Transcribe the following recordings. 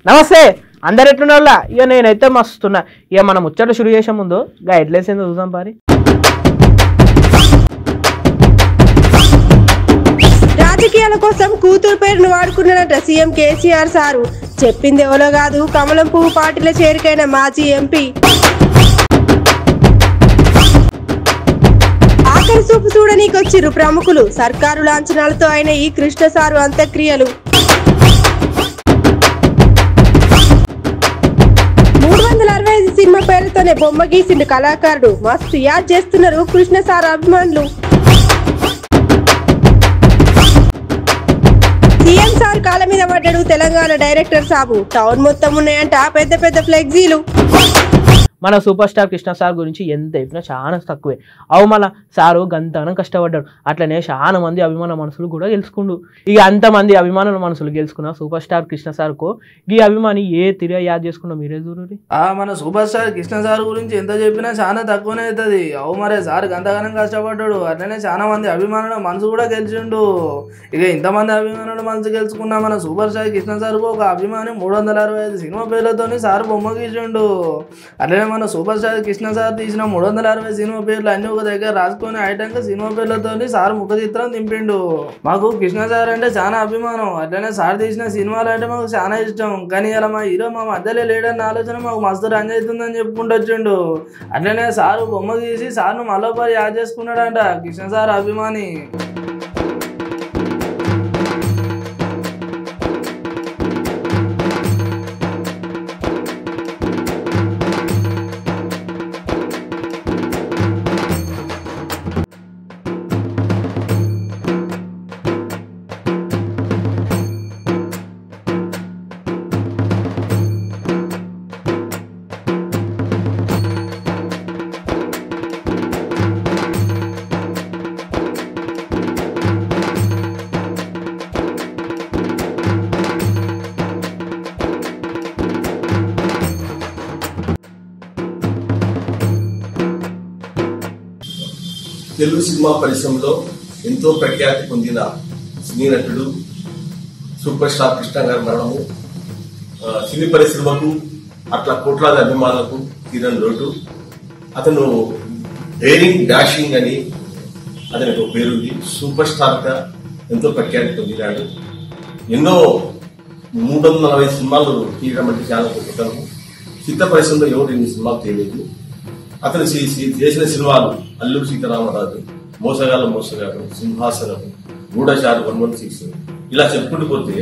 నమస్తే అందరు ఎట్లున్న ఇక నేనైతే మస్తున్నా. ఇక మనం ముచ్చట షురు చేసే ముందు గైడ్లైన్స్ ఏందో చూద్దాం పారి. రాజకీయాల కోసం కూతురు పేరును వాడుకున్నారట సీఎం కేసీఆర్ సారు. చెప్పింది ఎవరో కాదు, కమలం పువ్వు పార్టీలో చేరికైన మాజీ ఎంపీ. ఆఖరి చూపు చూడనీకొచ్చిర్రు ప్రముఖులు. సర్కారు లాంఛనాలతో అయిన ఈ కృష్ణ సారు అంత్యక్రియలు. 365 సినిమా పేరుతోనే బొమ్మ గీసిండు కళాకారుడు. మస్తు యాద్ చేస్తున్నారు కృష్ణ సార్ అభిమానులు. సీఎం సార్ కాళ్ళ మీద పడ్డాడు తెలంగాణ డైరెక్టర్ సాబు. టౌన్ మొత్తం ఉన్నాయంట పెద్ద పెద్ద ఫ్లెక్సీలు. మన సూపర్ స్టార్ కృష్ణ సార్ గురించి ఎంత చెప్పినా చాలా తక్కువే. అవు మళ్ళా సారు గంతనం కష్టపడ్డాడు. అట్లనే చాలా మంది అభిమాన మనసులు కూడా గెలుచుకుండు. ఇక అంతమంది అభిమానుల మనసులు గెలుచుకున్న సూపర్ స్టార్ కృష్ణ సార్కు ఈ అభిమాని ఏ తిరిగి యాద్ చేసుకున్నా మీరే చూడండి. మన సూపర్ స్టార్ కృష్ణ సార్ గురించి ఎంత చెప్పినా చాలా తక్కువనే అవుతుంది. అవు మరే సార్ గంతగానం కష్టపడ్డాడు. అట్లనే చాలా మంది అభిమానుల మనసు కూడా గెలిచిండు. ఇక ఇంతమంది అభిమానుల మనసు గెలుచుకున్న మన సూపర్ స్టార్ కృష్ణ సార్కు ఒక అభిమాని 365 సినిమా పేర్లతో సార్ బొమ్మ గీసిండు. అట్లనే మన సూపర్ స్టార్ కృష్ణ సార్ తీసిన 360 సినిమా పేర్లు అన్ని ఒక దగ్గర రాసుకొని ఐటంగా సినిమా పేర్లతో సార్ ముఖ చిత్రం దింపిండు. మాకు కృష్ణ సార్ అంటే చాలా అభిమానం. అట్లనే సార్ తీసిన సినిమాలు అంటే మాకు చాలా ఇష్టం. కానీ ఇలా మా హీరో మా మధ్యలో లేడన్న ఆలోచన మాకు మస్తు రంజ్ అవుతుందని చెప్పుకుంటూ వచ్చిండు. అట్లనే సారు బొమ్మ గీసి సార్ను మళ్ళీ యాద్ చేసుకున్నాడంట కృష్ణ సార్ అభిమాని. తెలుగు సినిమా పరిశ్రమలో ఎంతో ప్రఖ్యాతి పొందిన సినీ నటుడు సూపర్ స్టార్ కృష్ణ గారి మరణము సినీ పరిశ్రమకు అట్లా కోట్లాది అభిమానులకు తీరని లోటు. అతను డైరింగ్ డాషింగ్ అని అతనికి ఒక పేరుంది. సూపర్ స్టార్ గా ఎంతో ప్రఖ్యాతి పొందినాడు. ఎన్నో 340 సినిమాలు తీయడం అంటే చాలా గొప్పతనం. చిత్ర పరిశ్రమలో ఎవరు ఎన్ని సినిమాలు తీయలేదు. అతను చేసిన సినిమాలు అల్లూరి సీతారామరాజు, మోసగాడు, సింహాసనం, గూఢచారు 116 ఇలా చెప్పుకుంటూ పోతే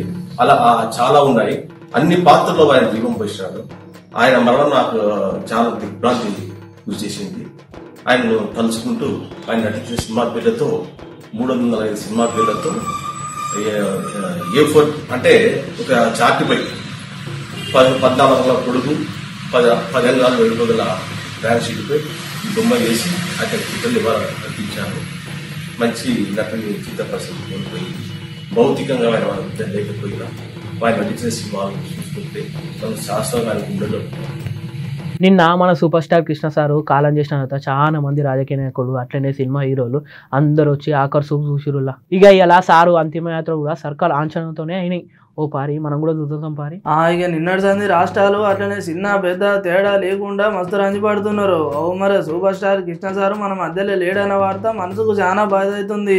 అలా చాలా ఉన్నాయి. అన్ని పాత్రల్లో ఆయన జీవం పోసినాడు. ఆయన మరణం నాకు చాలా దిగ్భ్రాంతి గురి చేసింది. ఆయనను తలుచుకుంటూ ఆయన నటించిన సినిమా పేర్లతో 305 సినిమా పేర్లతో A4 అంటే ఒక చార్టుపై 14 అంగుళాల పొడుగు 10 అంగుళాల వెలుగుగల బ్యాన్ షీట్పై బొమ్మ వేసి అక్కడ చిత్రం అర్పించాను. మంచి నటుని చిత్ర పరిస్థితి కోల్పోయింది. భౌతికంగా ఆయన మన ఇద్దరు లేకపోయినా ఆయన నటించిన సినిమాలు చూసుకుంటే మన శాస్త్రానికి ఉండలో. నిన్న మన సూపర్ స్టార్ కృష్ణ సారు కాలం చేసిన తర్వాత చాలా మంది రాజకీయ నాయకులు అట్లనే సినిమా హీరోలు అందరు వచ్చి ఆఖరు చూపు చూసిరులా. ఇక ఇలా సారు అంతిమయాత్ర కూడా సర్కార్ ఆంక్షణతోనే అయినాయి. ఓ పారి మనం కూడా చూద్దాం పారి. ఇక నిన్నటి సంది రాష్ట్రాలు అట్లనే చిన్న పెద్ద తేడా లేకుండా మస్తు రంజి పడుతున్నారు. ఓ మరి సూపర్ స్టార్ కృష్ణ సారు మన మధ్యలో లేడన్న వార్త మనసుకు చాలా బాధ అవుతుంది.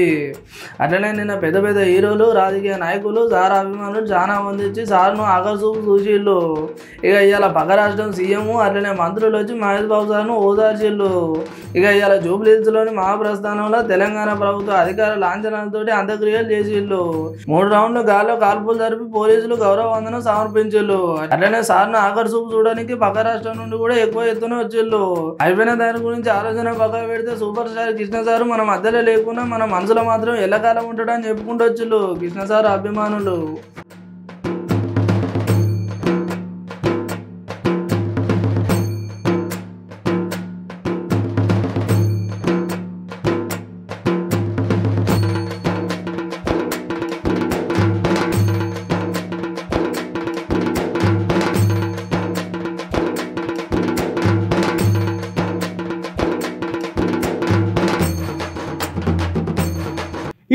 అట్లనే నిన్న పెద్ద పెద్ద హీరోలు రాజకీయ నాయకులు సార్ అభిమానులు చాలా మంది వచ్చి సార్ను ఆఖరి చూపు చూసిళ్ళు. ఇక ఇవాళ పక్క రాష్ట్రం సీఎం అట్లనే మంత్రులు వచ్చి మహేష్ బాబు సార్ను ఓదార్చిళ్ళు. ఇక ఇవాళ జూబ్లీహిల్స్లోని మహాప్రస్థానంలో తెలంగాణ ప్రభుత్వ అధికార లాంఛనాలతోటి అంత్యక్రియలు చేసిళ్ళు. 3 రౌండ్లు గాల్లో కాల్పులు జరిపి పోలీసులు గౌరవ వందనం సమర్పించారు. అట్లనే సార్ను ఆఖరి చూపు చూడడానికి పక్క రాష్ట్రం నుండి కూడా ఎక్కువ ఎత్తున వచ్చిళ్ళు. అయిపోయిన దాని గురించి ఆలోచన పక్క పెడితే సూపర్ స్టార్ కృష్ణ సార్ మన మధ్యలో లేకుండా మన మనసులో మాత్రం ఎల్లకాలం ఉంటాడని చెప్పుకుంటూ వచ్చిళ్ళు కృష్ణ సార్ అభిమానులు.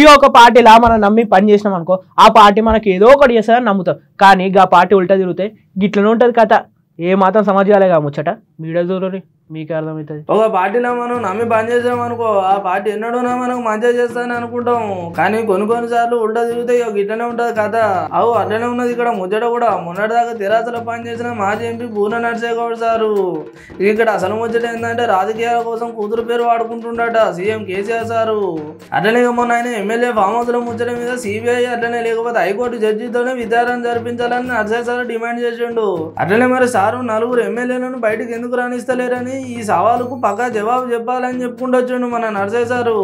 ఈ ఒక పార్టీలా మనం నమ్మి పని చేసినాం అనుకో ఆ పార్టీ మనకి ఏదో ఒకటి చేస్తుందని నమ్ముతాం. కానీ ఆ పార్టీ ఉల్టా తిరిగితే గిట్లనే ఉంటుంది కథ. ఏ మాత్రం సమాజాలే ముచ్చట మీడియా చూడండి మీకే అర్థమవుతుంది. ఒక పార్టీలో మనం నమ్మి పని చేసాం అనుకో ఆ పార్టీ ఎన్నడూనా మనకు మంచిగా చేస్తానని అనుకుంటాం. కానీ కొన్నిసార్లు ఉల్టా తిరిగితే గిట్లనే ఉంటుంది కదా. అవు అట్లనే ఉన్నది ఇక్కడ ముచ్చట కూడా. మొన్నటిదాకా తెరాసలో పనిచేసిన మాజీ ఎంపీ పూర్ణ నరసింహగౌడ్ సారు. ఇక్కడ అసలు ముచ్చట ఏంటంటే రాజకీయాల కోసం కూతురు పేరు వాడుకుంటుండట సీఎం కేసీఆర్ సారు. అట్లనే మొన్న ఆయన ఎమ్మెల్యే ఫామ్ హౌస్ లో ముచ్చట మీద సిబిఐ అట్లనే లేకపోతే హైకోర్టు జడ్జితోనే విచారణ జరిపించాలని నరసింహ సార్ డిమాండ్ చేసిండు. అట్లనే మరి సారు నలుగురు ఎమ్మెల్యేలను బయటకు ఎందుకు రాణిస్తలేరని ఈ సవాలుకు పక్కా జవాబు చెప్పాలని చెప్పుకుంటొచ్చిండు మన నరసింహ సారు.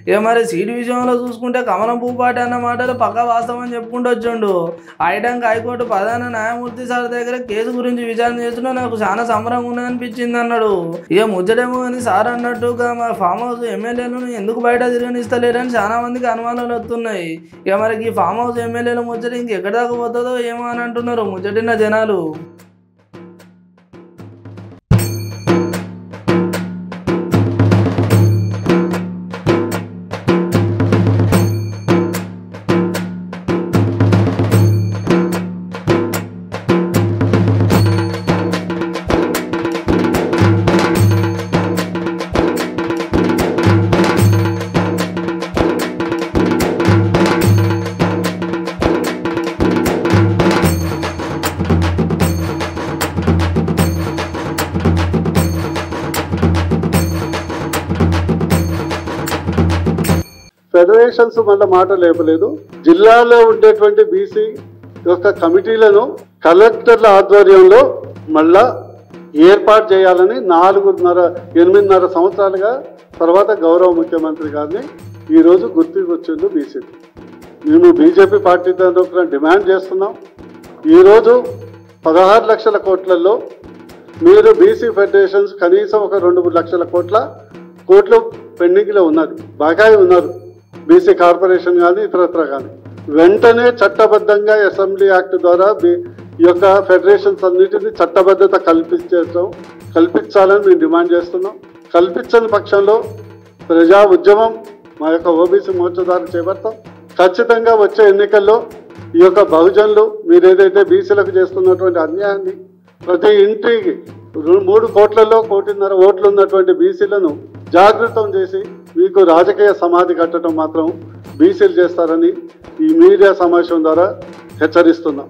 ఇక మరి సీటు విషయంలో చూసుకుంటే కమలం పువ్వు పార్టీ అన్న మాటలు పక్కా వాస్తవం అని చెప్పుకుంటొచ్చిండు. ఐటంక్ హైకోర్టు ప్రధాన న్యాయమూర్తి సార్ దగ్గర కేసు గురించి విచారణ చేస్తున్నా నాకు చాలా సంబరంగా ఉందనిపించింది అన్నాడు. ఇక ముచ్చటేమో అని సార్ అన్నట్టుగా మా ఫామ్ హౌస్ ఎమ్మెల్యేలను ఎందుకు బయట తిరగనిస్తలేరని చాలా మందికి అనుమానాలు వస్తున్నాయి. ఇక మరి ఈ ఫామ్ హౌస్ ఎమ్మెల్యేల ముచ్చట ఇంకెక్కడి దాకా పోతుందో ఏమో అని అంటున్నారు ముచ్చటిన జనాలు. ఫెడరేషన్స్ మళ్ళీ మాట లేపలేదు. జిల్లాలో ఉండేటువంటి బీసీ యొక్క కమిటీలను కలెక్టర్ల ఆధ్వర్యంలో మళ్ళా ఏర్పాటు చేయాలని 8.5 సంవత్సరాలుగా తర్వాత గౌరవ ముఖ్యమంత్రి గారిని ఈరోజు గుర్తుకొచ్చిండు బీసీ. మేము బీజేపీ పార్టీ తరఫున డిమాండ్ చేస్తున్నాం. ఈరోజు 16 లక్షల కోట్లలో మీరు బీసీ ఫెడరేషన్స్ కనీసం ఒక 2-3 లక్షల కోట్లు పెండింగ్లో ఉన్నది, బకాయి ఉన్నారు. బీసీ కార్పొరేషన్ కానీ ఇతరత్ర కానీ వెంటనే చట్టబద్ధంగా అసెంబ్లీ యాక్ట్ ద్వారా ఈ యొక్క ఫెడరేషన్స్ అన్నిటినీ చట్టబద్ధత కల్పించాలని మేము డిమాండ్ చేస్తున్నాం. కల్పించని పక్షంలో ప్రజా ఉద్యమం మా యొక్క ఓబీసీ మోర్చా ద్వారా చేపడతాం. ఖచ్చితంగా వచ్చే ఎన్నికల్లో ఈ యొక్క బహుజనులు మీరు ఏదైతే బీసీలకు చేస్తున్నటువంటి అన్యాయాన్ని ప్రతి ఇంటికి 3 కోట్లలో 1.5 ఓట్లు ఉన్నటువంటి బీసీలను జాగృతం చేసి మీకు రాజకీయ సమాధి కట్టడం మాత్రం బీసీలు చేస్తారని ఈ మీడియా సమావేశం ద్వారా హెచ్చరిస్తున్నాం.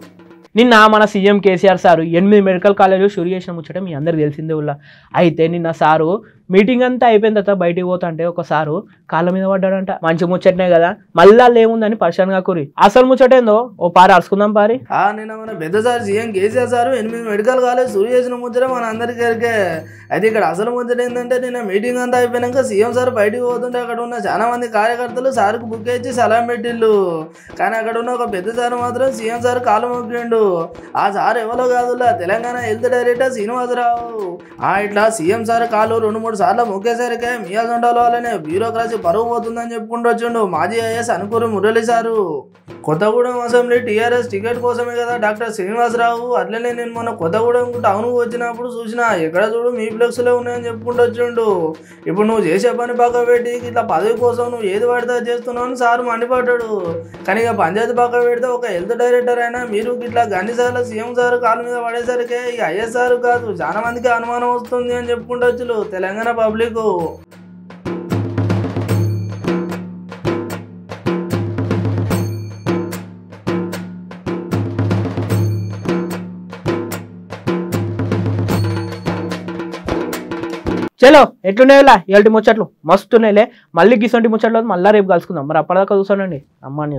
నిన్న మన సీఎం కేసీఆర్ సారు 8 మెడికల్ కాలేజీలు షురు చేసిన ముచ్చట మీ అందరికి తెలిసిందే ఉల్లా. అయితే నిన్న సారు మీటింగ్ అంతా అయిపోయిన తర్వాత బయటికి పోతుంటే ఒక సారు కాళ్ళ మీద పడ్డాడంట. మంచి ముచ్చటనే కదా, మళ్ళా ఏముందని పరిశాన్గా కూరి అసలు ముచ్చటేందో ఓ పారి అరుచుకుందాం పారి. నిన్న మన పెద్దసారి CM KCR sir 8 medical college షురు చేసిన ముచ్చట మన అందరికీ ఎరికే. అయితే ఇక్కడ అసలు ముచ్చట ఏంటంటే నిన్న మీటింగ్ అంతా అయిపోయినాక సీఎం సార్ బయటికి పోతుంటే అక్కడ ఉన్న చాలా మంది కార్యకర్తలు సార్కు బుక్ ఇచ్చి సలాం పెట్టిళ్ళు. కానీ అక్కడ ఉన్న ఒక పెద్ద సార్ మాత్రం సీఎం సార్ కాలు మొక్కిండు. ఆ సార్ ఎవరో కాదులా తెలంగాణ హెల్త్ డైరెక్టర్ శ్రీనివాసరావు. ఇట్లా సీఎం సార్ కాలు 2-3 సార్లు మొక్కేసరికే మియాజొండలో వాళ్ళనే బ్యూరోక్రసీ పరువు పోతుందని చెప్పుకుంటూ వచ్చిండు మాజీ ఐఏఎస్ అనుకూరు Murali sir. Kothagudem assembly TRS ticket కోసమే కదా డాక్టర్ శ్రీనివాసరావు. అట్లనే నేను మొన్న కొత్తగూడెం టౌన్ వచ్చినప్పుడు చూసినా ఎక్కడ చూడు మీ ఫ్లెక్స్లో ఉన్నాయని చెప్పుకుంటూ వచ్చిండు. ఇప్పుడు నువ్వు చేసే పని పక్క పెట్టి ఇట్లా పదవి కోసం నువ్వు ఏది పడితే చేస్తున్నావు అని సార్ మండిపడ్డాడు. కానీ ఇక పంచాయతీ పక్క పెడితే ఒక హెల్త్ డైరెక్టర్ అయినా మీరు ఇట్లా గండిసార్లు సీఎం సార్ కాలు మీద పడేసరికి ఇక ఐఎస్ఆర్ కాదు చాలా మందికి అనుమానం వస్తుంది అని చెప్పుకుంటూ వచ్చు తెలంగాణ పబ్లిక్. చలో ఎట్లున్నాయిలా ఇలాంటి ముచ్చట్లు మస్తున్నాయిలే. మళ్ళీ గిసంటి ముచ్చట్లు మళ్ళీ రేపు కలుసుకుందాం. మరి అప్పటిదాకా చూసానండి అమ్మాని.